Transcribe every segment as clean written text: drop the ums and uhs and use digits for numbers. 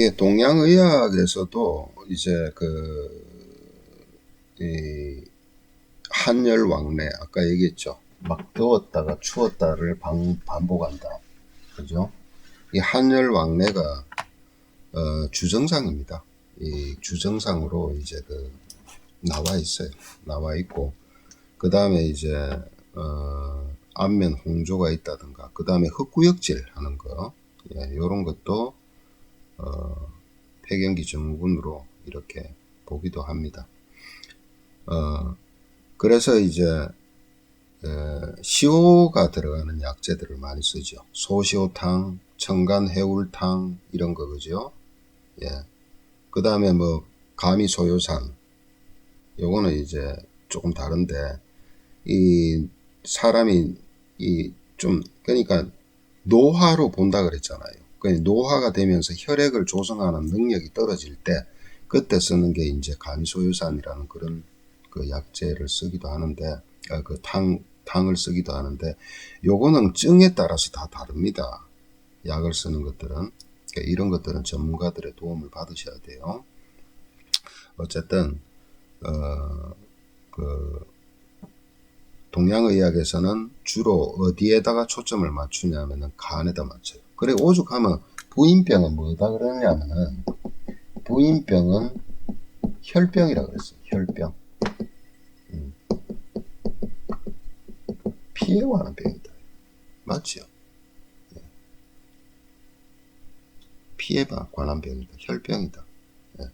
예, 동양의학에서도 이제 이 한열왕래, 아까 얘기했죠. 막 더웠다가 추웠다를 반복한다. 그죠? 이 한열왕래가, 주정상입니다. 이 주정상으로 이제 나와 있어요. 나와 있고, 그 다음에 이제, 안면 홍조가 있다든가, 그 다음에 흑구역질 하는 거, 예, 요런 것도, 폐경기 증후군으로 이렇게 보기도 합니다. 그래서 이제 시오가 들어가는 약재들을 많이 쓰죠. 소시오탕, 청간해울탕 이런 거 그죠? 예. 그 다음에 뭐 가미소요산 요거는 이제 조금 다른데 이 사람이 이 좀 그러니까 노화로 본다 그랬잖아요. 그러니까 노화가 되면서 혈액을 조성하는 능력이 떨어질 때 그때 쓰는 게 이제 가미소요산이라는 그런 그 약재를 쓰기도 하는데 탕을 쓰기도 하는데 요거는 증에 따라서 다 다릅니다. 약을 쓰는 것들은 그러니까 이런 것들은 전문가들의 도움을 받으셔야 돼요. 어쨌든 동양의학에서는 주로 어디에다가 초점을 맞추냐면은 간에다 맞춰요. 그래 오죽하면 부인병은 뭐다 그러냐면은 부인병은 혈병이라 그랬어요. 혈병. 피에 관한 병이다. 맞죠? 피에 관한 병이다. 혈병이다. 예.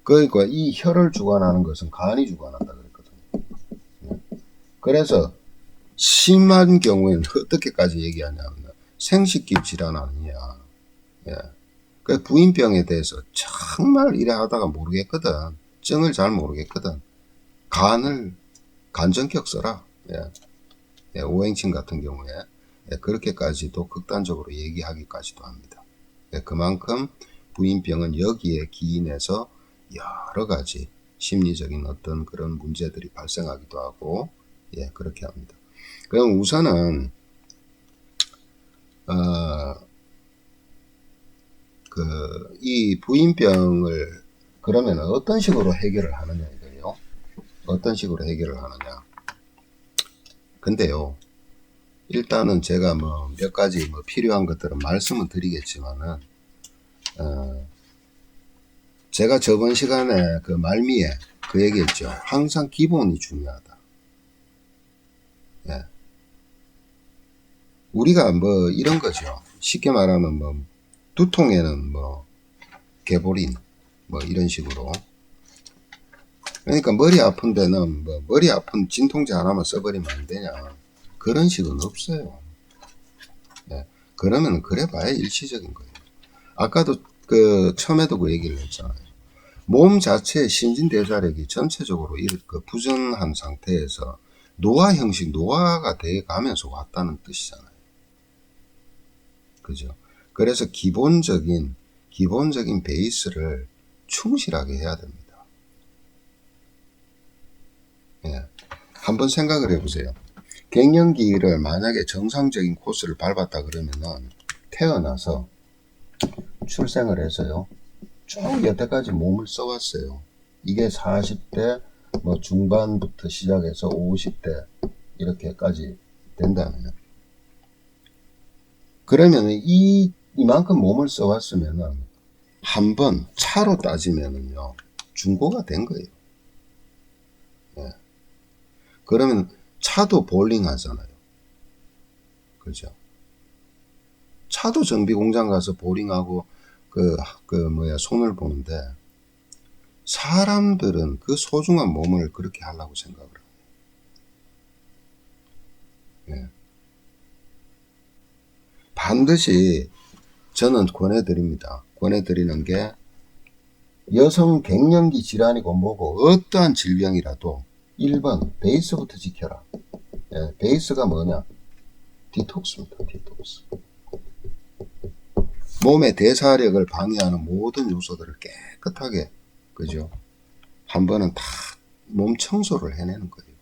그러니까 이 혈을 주관하는 것은 간이 주관한다 그랬거든요. 예. 그래서 심한 경우에는 어떻게까지 얘기하냐면 생식기 질환 아니냐. 예. 그 부인병에 대해서 정말 이래 하다가 모르겠거든. 증을 잘 모르겠거든. 간전격 써라. 예. 예, 오행침 같은 경우에 예, 그렇게까지도 극단적으로 얘기하기까지도 합니다. 예, 그만큼 부인병은 여기에 기인해서 여러 가지 심리적인 어떤 그런 문제들이 발생하기도 하고 예, 그렇게 합니다. 그럼 우선은 이 부인병을 그러면 어떤 식으로 해결을 하느냐 이거예요. 어떤 식으로 해결을 하느냐. 근데요, 일단은 제가 뭐 몇 가지 뭐 필요한 것들은 말씀은 드리겠지만은, 제가 저번 시간에 그 말미에 그 얘기했죠. 항상 기본이 중요하다. 예. 우리가 뭐 이런 거죠. 쉽게 말하면 뭐 두통에는 뭐 개보린 뭐 이런 식으로. 그러니까 머리 아픈 데는 뭐 머리 아픈 진통제 하나만 써버리면 안 되냐. 그런 식은 없어요. 예. 그러면 그래 봐야 일시적인 거예요. 아까도 처음에도 그 얘기를 했잖아요. 몸 자체의 신진대사력이 전체적으로 부정한 상태에서 노화 형식, 노화가 돼 가면서 왔다는 뜻이잖아요. 그죠? 그래서 기본적인 베이스를 충실하게 해야 됩니다. 예. 한번 생각을 해보세요. 갱년기를 만약에 정상적인 코스를 밟았다 그러면은 태어나서 출생을 해서요. 쭉 여태까지 몸을 써왔어요. 이게 40대 뭐 중반부터 시작해서 50대 이렇게까지 된다면 그러면 이만큼 몸을 써왔으면은 한 번 차로 따지면은요 중고가 된 거예요. 예. 그러면 차도 볼링 하잖아요. 그죠? 차도 정비 공장 가서 볼링하고 손을 보는데 사람들은 그 소중한 몸을 그렇게 하려고 생각을 해요. 예. 반드시 저는 권해드립니다. 권해드리는 게 여성 갱년기 질환이고 뭐고 어떠한 질병이라도 1번 베이스부터 지켜라. 예, 베이스가 뭐냐? 디톡스입니다. 디톡스. 몸의 대사력을 방해하는 모든 요소들을 깨끗하게 그죠? 한 번은 다 몸 청소를 해내는 거예요.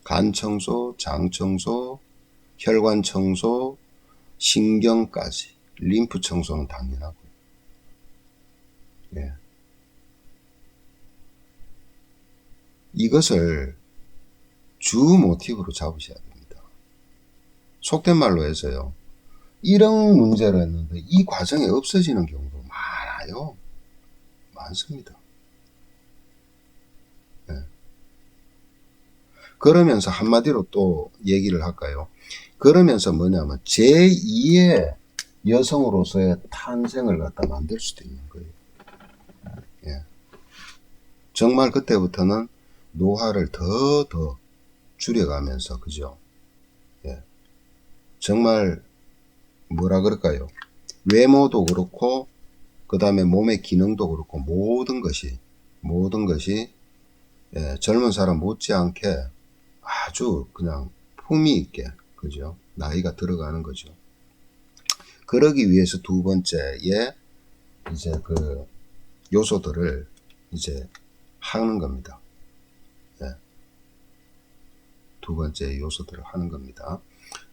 간 청소, 장 청소, 혈관 청소, 신경까지 림프 청소는 당연하고요. 예. 이것을 주 모티브로 잡으셔야 됩니다. 속된 말로 해서요. 이런 문제를 했는데 이 과정이 없어지는 경우도 많아요. 많습니다. 예. 그러면서 한마디로 또 얘기를 할까요? 그러면서 뭐냐면 제2의 여성으로서의 탄생을 갖다 만들 수도 있는 거예요. 예. 정말 그때부터는 노화를 더 줄여가면서, 그죠? 예. 정말 뭐라 그럴까요? 외모도 그렇고 그 다음에 몸의 기능도 그렇고 모든 것이 예, 젊은 사람 못지않게 아주 그냥 품위 있게, 그죠? 나이가 들어가는 거죠. 그러기 위해서 두 번째에 이제 그 요소들을 이제 하는 겁니다. 예. 두 번째 요소들을 하는 겁니다.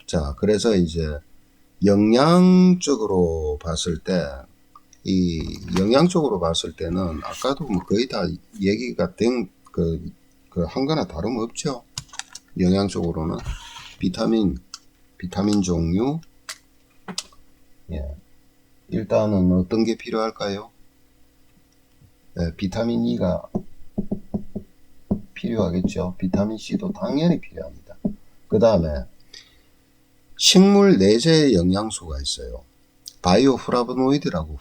자, 그래서 이제 영양적으로 봤을 때, 이 영양적으로 봤을 때는 아까도 뭐 거의 다 얘기가 된 그 한 거나 다름없죠. 영양적으로는 비타민 종류, 예. 일단은 어떤 게 필요할까요? 예, 비타민 E가 필요하겠죠. 비타민 C도 당연히 필요합니다. 그 다음에 식물 내재 영양소가 있어요. 바이오 플라보노이드라고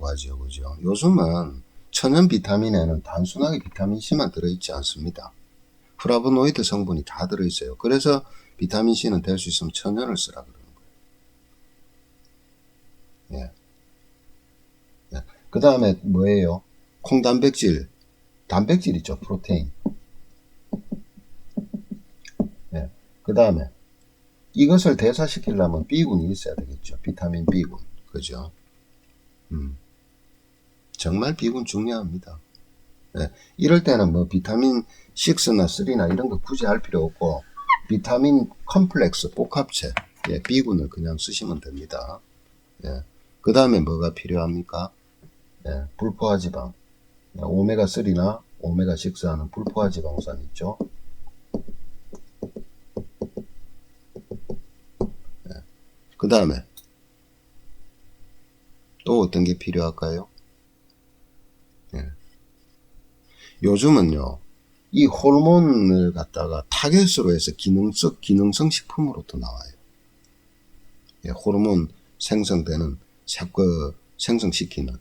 하죠. 그죠? 요즘은 천연 비타민에는 단순하게 비타민 C만 들어있지 않습니다. 플라보노이드 성분이 다 들어있어요. 그래서 비타민 C는 될 수 있으면 천연을 쓰라 그러는 거예요. 예. 예. 그 다음에 뭐예요? 콩단백질, 단백질 있죠. 프로테인. 예. 그 다음에 이것을 대사시키려면 B군이 있어야 되겠죠. 비타민 B군. 그죠? 정말 B군 중요합니다. 예. 이럴 때는 뭐 비타민 6나 3나 이런 거 굳이 할 필요 없고 비타민 컴플렉스 복합체, 예, B군을 그냥 쓰시면 됩니다. 예. 그 다음에 뭐가 필요합니까? 예, 불포화 지방. 오메가 3나 오메가 6 하는 불포화 지방산 있죠. 예. 그 다음에 또 어떤 게 필요할까요? 예. 요즘은요, 이 호르몬을 갖다가 타겟으로 해서 기능성 식품으로 또 나와요. 예, 호르몬 생성되는, 생성시키는,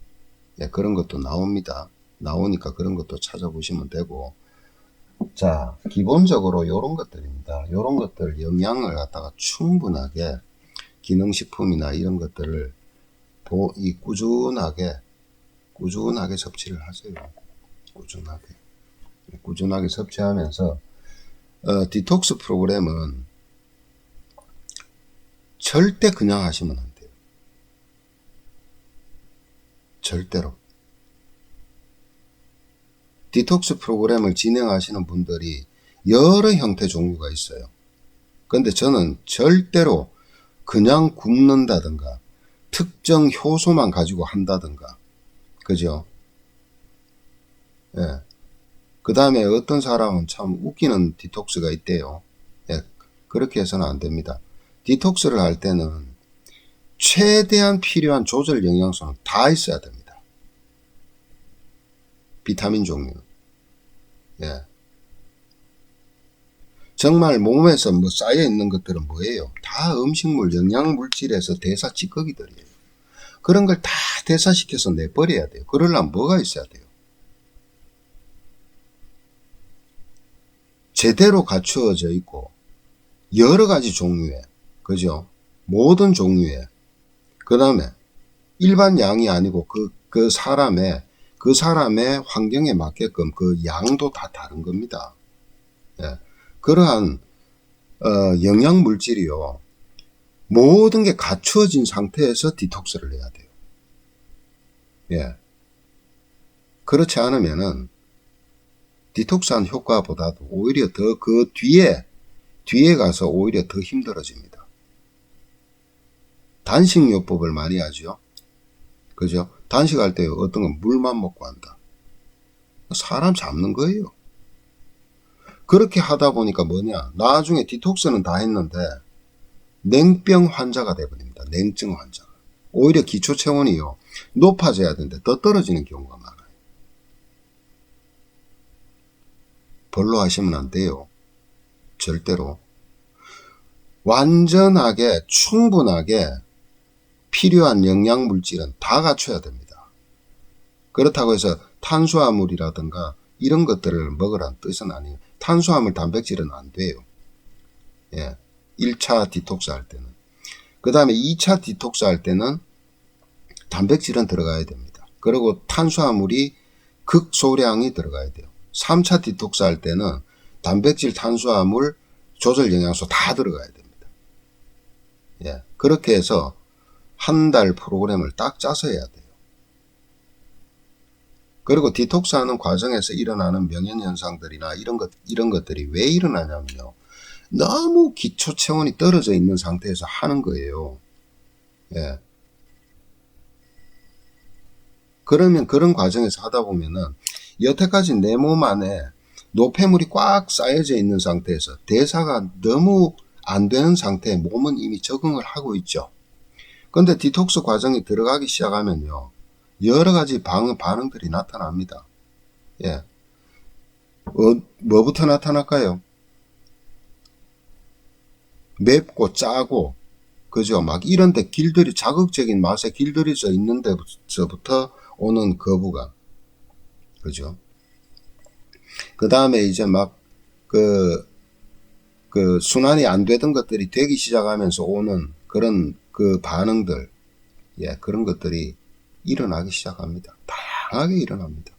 예, 그런 것도 나옵니다. 나오니까 그런 것도 찾아보시면 되고. 자, 기본적으로 요런 것들입니다. 요런 것들 영양을 갖다가 충분하게 기능식품이나 이런 것들을 꾸준하게 섭취를 하세요. 꾸준하게 섭취하면서 디톡스 프로그램은 절대 그냥 하시면 안 돼요. 절대로. 디톡스 프로그램을 진행하시는 분들이 여러 형태 종류가 있어요. 근데 저는 절대로 그냥 굶는다든가 특정 효소만 가지고 한다든가, 그죠? 예. 그 다음에 어떤 사람은 참 웃기는 디톡스가 있대요. 예. 그렇게 해서는 안 됩니다. 디톡스를 할 때는 최대한 필요한 조절 영양소는 다 있어야 됩니다. 비타민 종류. 예. 정말 몸에서 뭐 쌓여 있는 것들은 뭐예요? 다 음식물, 영양물질에서 대사 찌꺼기들이에요. 그런 걸 다 대사시켜서 내버려야 돼요. 그러려면 뭐가 있어야 돼요? 제대로 갖추어져 있고 여러 가지 종류의, 그죠? 모든 종류의, 그 다음에 일반 양이 아니고 그 사람의 환경에 맞게끔 그 양도 다 다른 겁니다. 예. 그러한 영양 물질이요, 모든 게 갖추어진 상태에서 디톡스를 해야 돼요. 예. 그렇지 않으면은 디톡스한 효과보다도 오히려 더 그 뒤에 가서 오히려 더 힘들어집니다. 단식요법을 많이 하죠. 그죠? 단식할 때 어떤 건 물만 먹고 한다. 사람 잡는 거예요. 그렇게 하다 보니까 뭐냐, 나중에 디톡스는 다 했는데 냉병 환자가 돼버립니다. 냉증 환자가. 오히려 기초 체온이요 높아져야 되는데 더 떨어지는 경우가 많아요. 별로 하시면 안 돼요. 절대로. 완전하게 충분하게 필요한 영양물질은 다 갖춰야 됩니다. 그렇다고 해서 탄수화물이라든가 이런 것들을 먹으라는 뜻은 아니에요. 탄수화물, 단백질은 안 돼요. 예, 1차 디톡스 할 때는. 그 다음에 2차 디톡스 할 때는 단백질은 들어가야 됩니다. 그리고 탄수화물이 극소량이 들어가야 돼요. 3차 디톡스 할 때는 단백질, 탄수화물, 조절 영양소 다 들어가야 됩니다. 예, 그렇게 해서 한 달 프로그램을 딱 짜서 해야 돼요. 그리고 디톡스 하는 과정에서 일어나는 명현현상들이나 이런 것들이 왜 일어나냐면요. 너무 기초 체온이 떨어져 있는 상태에서 하는 거예요. 예. 그러면 그런 과정에서 하다 보면은 여태까지 내 몸 안에 노폐물이 꽉 쌓여져 있는 상태에서 대사가 너무 안 되는 상태에 몸은 이미 적응을 하고 있죠. 근데 디톡스 과정이 들어가기 시작하면요. 여러 가지 반응들이 나타납니다. 예. 뭐부터 나타날까요? 맵고 짜고, 그죠? 막 이런데 자극적인 맛에 길들여져 있는 데서부터 오는 거부감. 그죠? 그 다음에 이제 막, 순환이 안 되던 것들이 되기 시작하면서 오는 그런 그 반응들, 예, 그런 것들이 일어나기 시작합니다. 다양하게 일어납니다.